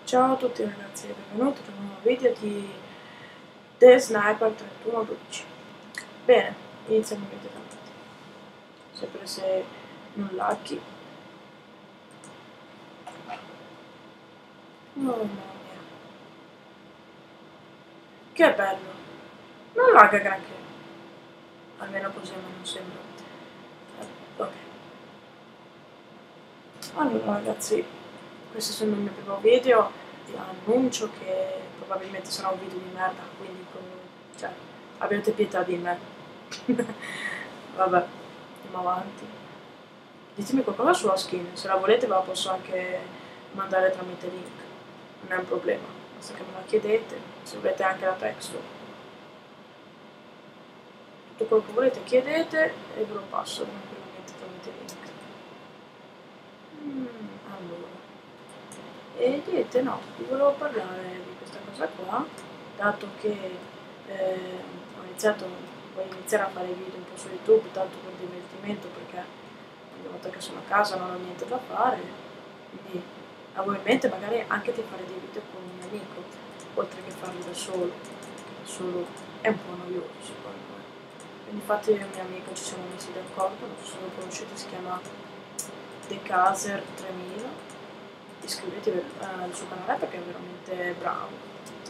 Ciao a tutti ragazzi e benvenuti ad un nuovo video di The Sniper 3112. Bene, iniziamo immediatamente. Sempre se non laghi. Oh mamma mia. Che bello. Non lagga granché. Almeno così a me non sembra. Ok. Allora ragazzi, questo essendo il mio primo video, vi annuncio che probabilmente sarà un video di merda, quindi cioè, abbiate pietà di me. Vabbè, andiamo avanti. Ditemi qualcosa sulla skin, se la volete ve la posso anche mandare tramite link, non è un problema, basta che me la chiedete, se volete anche la texture. Tutto quello che volete chiedete e ve lo passo tranquillamente tramite link. Allora, e niente, no, vi volevo parlare di questa cosa qua, dato che voglio iniziare a fare video un po' su YouTube, tanto per divertimento, perché ogni volta che sono a casa non ho niente da fare, quindi avevo in mente magari anche di fare dei video con un mio amico, oltre che farli da solo, perché da solo è un po' noioso secondo me. Quindi infatti io e il mio amico ci siamo messi d'accordo, non so se lo conoscete, si chiama The Caser 3000, iscrivetevi al suo canale perché è veramente bravo,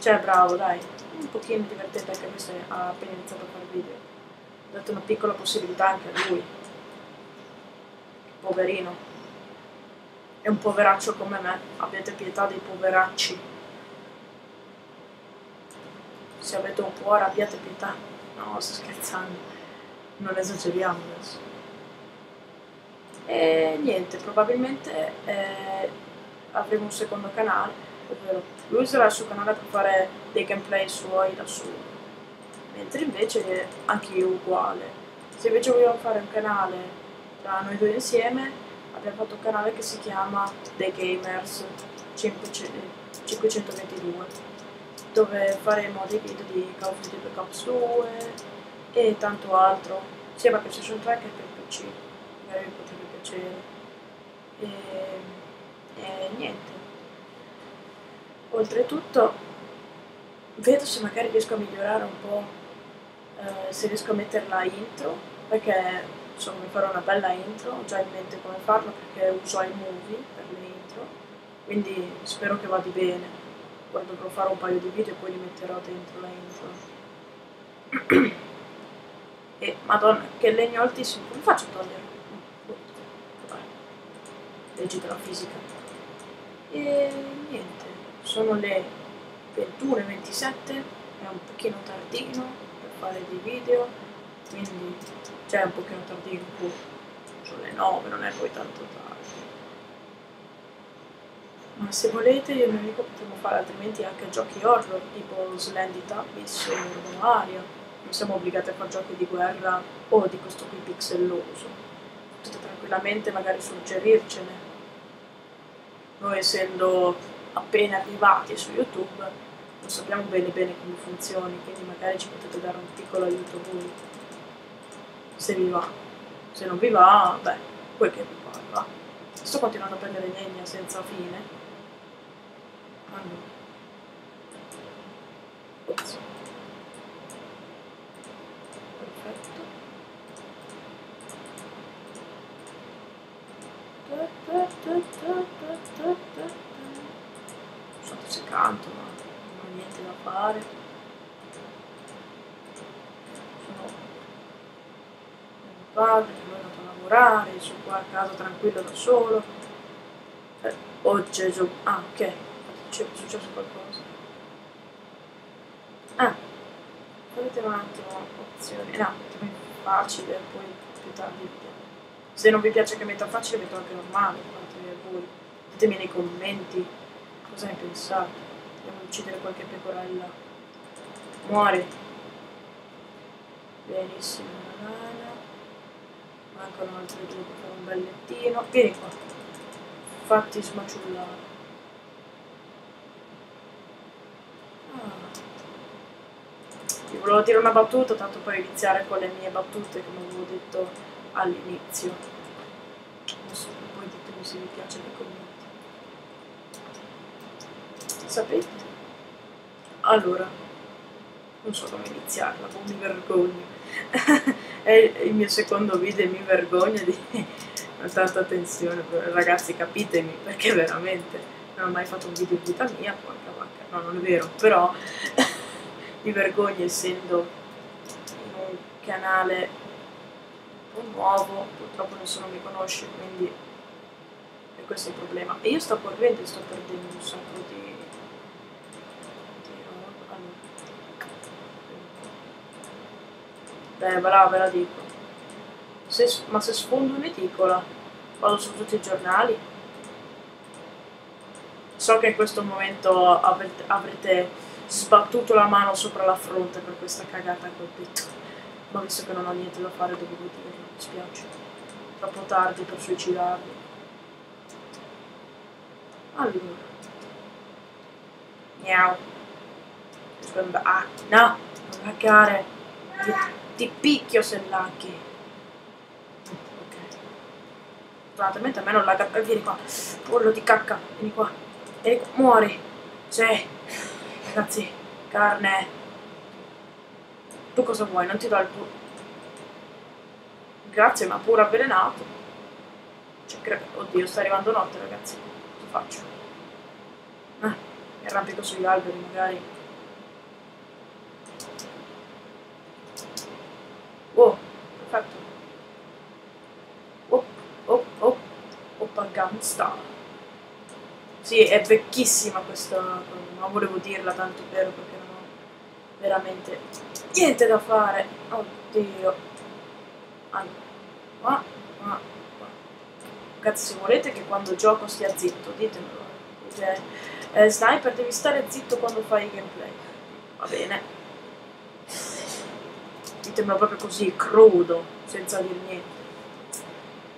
cioè bravo dai, un pochino divertente anche se ha appena iniziato a fare video, ho dato una piccola possibilità anche a lui, poverino, è un poveraccio come me, abbiate pietà dei poveracci, se avete un cuore abbiate pietà, no sto scherzando, non esageriamo adesso. E niente, probabilmente avremo un secondo canale, ovvero lui userà il suo canale per fare dei gameplay suoi da solo, mentre invece anche io uguale. Se invece vogliamo fare un canale tra noi due insieme, abbiamo fatto un canale che si chiama The Gamers 522, dove faremo dei video di Call of Duty Black Ops 2 e tanto altro, sia per PlayStation 3 che per PC, magari vi potrebbe piacere. E niente. Oltretutto, vedo se magari riesco a migliorare un po', se riesco a mettere la intro, perché insomma mi farò una bella intro, ho già in mente come farlo perché uso iMovie per le intro, quindi spero che vada bene. Poi dovrò fare un paio di video e poi li metterò dentro la intro. E madonna, che legno altissimo, come faccio a togliere? Legge della fisica. E niente, sono le 21:27, è un pochino tardino per fare dei video, quindi cioè un pochino tardino, sono le 9, non è poi tanto tardi. Ma se volete io e il mio amico potremmo fare altrimenti anche giochi horror tipo Slendy Abyss o Romaria, non siamo obbligati a fare giochi di guerra o di questo qui pixelloso, potete tranquillamente magari suggerircene. Noi essendo appena arrivati su YouTube non sappiamo bene come funzioni, quindi magari ci potete dare un piccolo aiuto voi, se vi va. Se non vi va, beh, quel che vi pare, va. Sto continuando a prendere legna senza fine. Allora. Ops. Perfetto. Non so se canto, ma non ho niente da fare. Sono mio padre che lui è andato a lavorare, io sono qua a casa tranquillo da solo. Oh Gesù, ah ok, c'è successo qualcosa. Ah, vedete un attimo opzioni, no, mettiamo facile, poi più tardi vediamo. Se non vi piace che metta facile, metto anche normale, fate voi. Ditemi nei commenti cosa ne pensate. Andiamo ad uccidere qualche pecorella. Muori. Benissimo, banana. Mancano altre due per fare un bel lettino. Vieni qua. Fatti smaciullare. Vi volevo dire una battuta, tanto per iniziare con le mie battute, come avevo detto all'inizio. Poi ditemi se vi piace nei commenti. sapete? Allora, non so come iniziarla, ma mi vergogno. È il mio secondo video e mi vergogno di tanta tensione. Ragazzi, capitemi, perché veramente non ho mai fatto un video in vita mia, porca vacca. No, non è vero, però mi vergogno essendo in un canale un po' nuovo, purtroppo nessuno mi conosce, quindi e questo è il problema. E io sto correndo e sto perdendo un sacco di roba. Allora. Brava, ve la dico. Ma se sfondo un'edicola, vado su tutti i giornali. So che in questo momento avrete sbattuto la mano sopra la fronte per questa cagata che ho detto. Ma visto che non ho niente da fare dovevo dirlo, mi spiace. Troppo tardi per suicidarmi. Allora. Miau. Ah, no, non laggare. Ti picchio se laghi. Ok. Fortunatamente a me non lagga. Vieni qua. Pollo di cacca. Vieni qua. Vieni qua. Muori. Sì. Ragazzi, carne. Tu cosa vuoi? Non ti do il tuo. Grazie, ma pure avvelenato. Cioè, oddio, sta arrivando notte, ragazzi. Cosa faccio? Mi arrampico sugli alberi, magari. Oh, perfetto. Oppa Gangsta. Sì, è vecchissima questa cosa, ma volevo dirla tanto vero perché non ho veramente niente da fare. Oddio. Qua. Ragazzi, se volete che quando gioco stia zitto, ditemelo. Dite, Sniper, devi stare zitto quando fai i gameplay. Va bene. Ditemelo proprio così, crudo, senza dir niente.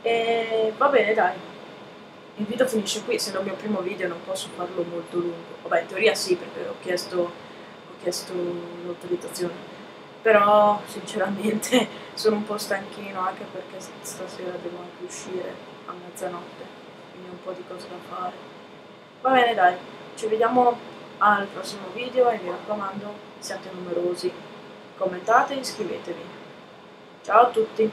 E va bene, dai. Il video finisce qui, essendo il mio primo video non posso farlo molto lungo. Vabbè, in teoria sì, perché ho chiesto l'autorizzazione. Però, sinceramente, sono un po' stanchino, anche perché stasera devo anche uscire a mezzanotte. Quindi ho un po' di cose da fare. Va bene, dai. Ci vediamo al prossimo video e mi raccomando, siate numerosi. Commentate e iscrivetevi. Ciao a tutti!